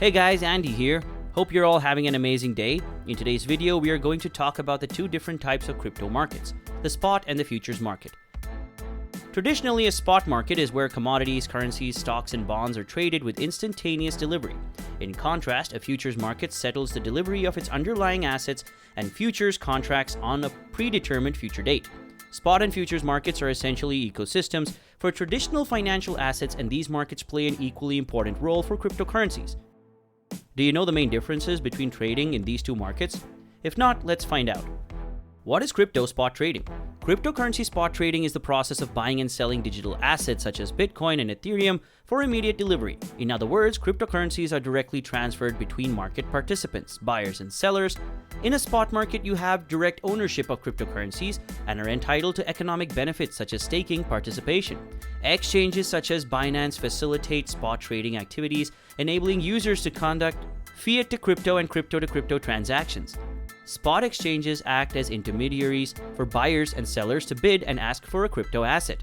Hey guys, Andy here. Hope you're all having an amazing day. In today's video, we are going to talk about the two different types of crypto markets, the spot and the futures market. Traditionally, a spot market is where commodities, currencies, stocks, and bonds are traded with instantaneous delivery. In contrast, a futures market settles the delivery of its underlying assets and futures contracts on a predetermined future date. Spot and futures markets are essentially ecosystems for traditional financial assets, and these markets play an equally important role for cryptocurrencies. Do you know the main differences between trading in these two markets? If not, let's find out. What is crypto spot trading? Cryptocurrency spot trading is the process of buying and selling digital assets such as Bitcoin and Ethereum for immediate delivery. In other words, cryptocurrencies are directly transferred between market participants, buyers and sellers. In a spot market, you have direct ownership of cryptocurrencies and are entitled to economic benefits such as staking participation. Exchanges such as Binance facilitate spot trading activities, enabling users to conduct fiat to crypto and crypto to crypto transactions. Spot exchanges act as intermediaries for buyers and sellers to bid and ask for a crypto asset.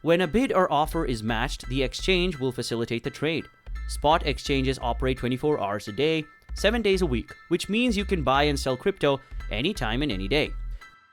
When a bid or offer is matched, the exchange will facilitate the trade. Spot exchanges operate 24 hours a day, 7 days a week, which means you can buy and sell crypto anytime and any day.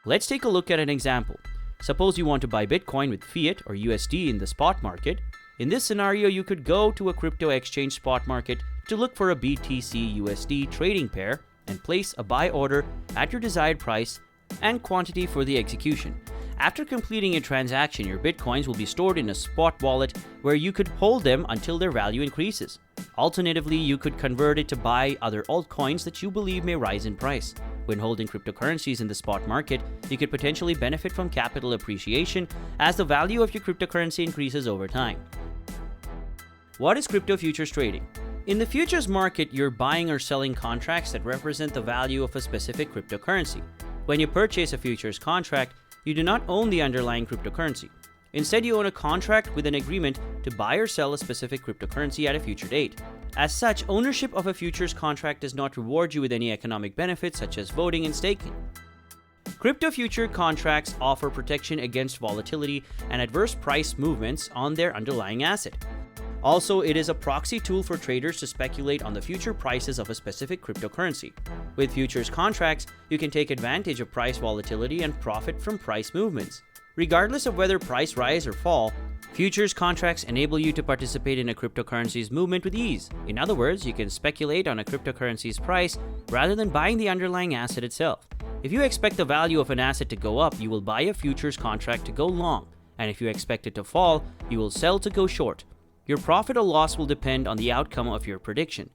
Let's take a look at an example. Suppose you want to buy Bitcoin with fiat or USD in the spot market. In this scenario, you could go to a crypto exchange spot market to look for a BTC USD trading pair and place a buy order at your desired price and quantity for the execution. After completing a transaction, your Bitcoins will be stored in a spot wallet where you could hold them until their value increases. Alternatively, you could convert it to buy other altcoins that you believe may rise in price. When holding cryptocurrencies in the spot market, you could potentially benefit from capital appreciation as the value of your cryptocurrency increases over time. What is crypto futures trading? In the futures market, you're buying or selling contracts that represent the value of a specific cryptocurrency. When you purchase a futures contract, you do not own the underlying cryptocurrency. Instead, you own a contract with an agreement to buy or sell a specific cryptocurrency at a future date. As such, ownership of a futures contract does not reward you with any economic benefits such as voting and staking. Crypto future contracts offer protection against volatility and adverse price movements on their underlying asset. Also, it is a proxy tool for traders to speculate on the future prices of a specific cryptocurrency. With futures contracts, you can take advantage of price volatility and profit from price movements. Regardless of whether price rise or fall, futures contracts enable you to participate in a cryptocurrency's movement with ease. In other words, you can speculate on a cryptocurrency's price rather than buying the underlying asset itself. If you expect the value of an asset to go up, you will buy a futures contract to go long, and if you expect it to fall, you will sell to go short. Your profit or loss will depend on the outcome of your prediction.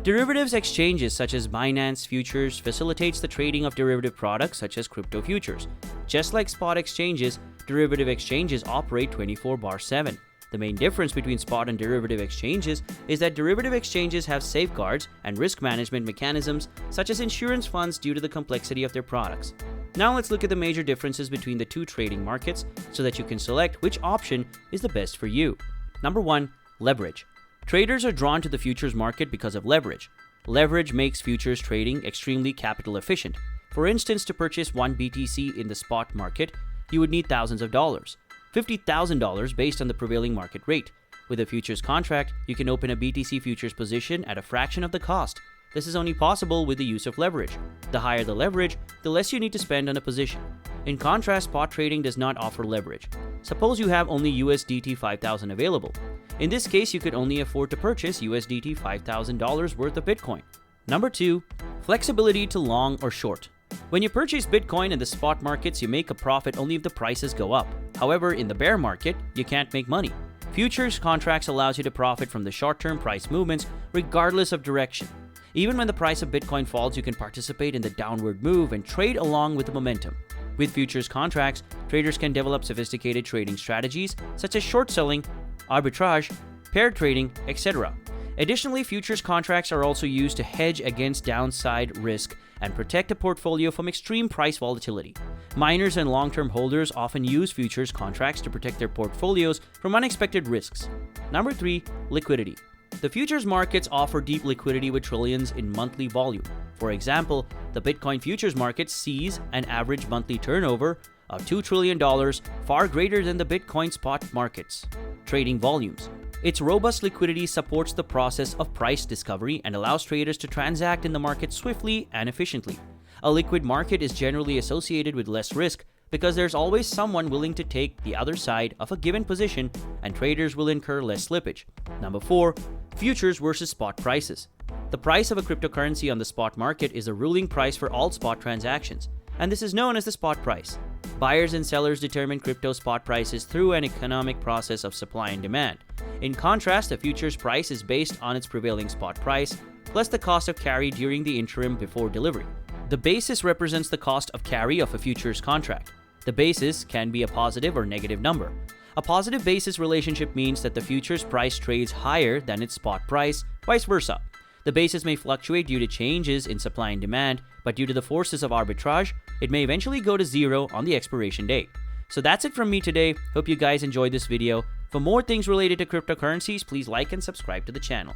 Derivatives exchanges such as Binance Futures facilitates the trading of derivative products such as crypto futures. Just like spot exchanges, derivative exchanges operate 24/7. The main difference between spot and derivative exchanges is that derivative exchanges have safeguards and risk management mechanisms such as insurance funds due to the complexity of their products. Now let's look at the major differences between the two trading markets so that you can select which option is the best for you. Number 1. Leverage. Traders are drawn to the futures market because of leverage. Leverage makes futures trading extremely capital efficient. For instance, to purchase 1 BTC in the spot market, you would need thousands of dollars, $50,000 based on the prevailing market rate. With a futures contract, you can open a BTC futures position at a fraction of the cost. This is only possible with the use of leverage. The higher the leverage, the less you need to spend on a position. In contrast, spot trading does not offer leverage. Suppose you have only USDT 5,000 available. In this case, you could only afford to purchase USDT $5,000 worth of Bitcoin. Number 2. Flexibility to long or short. When you purchase Bitcoin in the spot markets, you make a profit only if the prices go up. However, in the bear market, you can't make money. Futures contracts allows you to profit from the short-term price movements regardless of direction. Even when the price of Bitcoin falls, you can participate in the downward move and trade along with the momentum. With futures contracts, traders can develop sophisticated trading strategies such as short selling, arbitrage, pair trading, etc. Additionally, futures contracts are also used to hedge against downside risk and protect a portfolio from extreme price volatility. Miners and long-term holders often use futures contracts to protect their portfolios from unexpected risks. Number 3. Liquidity. The futures markets offer deep liquidity with trillions in monthly volume. For example, the Bitcoin futures market sees an average monthly turnover of $2 trillion, far greater than the Bitcoin spot market's trading volumes. Its robust liquidity supports the process of price discovery and allows traders to transact in the market swiftly and efficiently. A liquid market is generally associated with less risk because there's always someone willing to take the other side of a given position, and traders will incur less slippage. Number 4. Futures versus spot prices. The price of a cryptocurrency on the spot market is the ruling price for all spot transactions, and this is known as the spot price. Buyers and sellers determine crypto spot prices through an economic process of supply and demand. In contrast, a futures price is based on its prevailing spot price, plus the cost of carry during the interim before delivery. The basis represents the cost of carry of a futures contract. The basis can be a positive or negative number. A positive basis relationship means that the futures price trades higher than its spot price, vice versa. The basis may fluctuate due to changes in supply and demand, but due to the forces of arbitrage, it may eventually go to zero on the expiration date. So that's it from me today. Hope you guys enjoyed this video. For more things related to cryptocurrencies, please like and subscribe to the channel.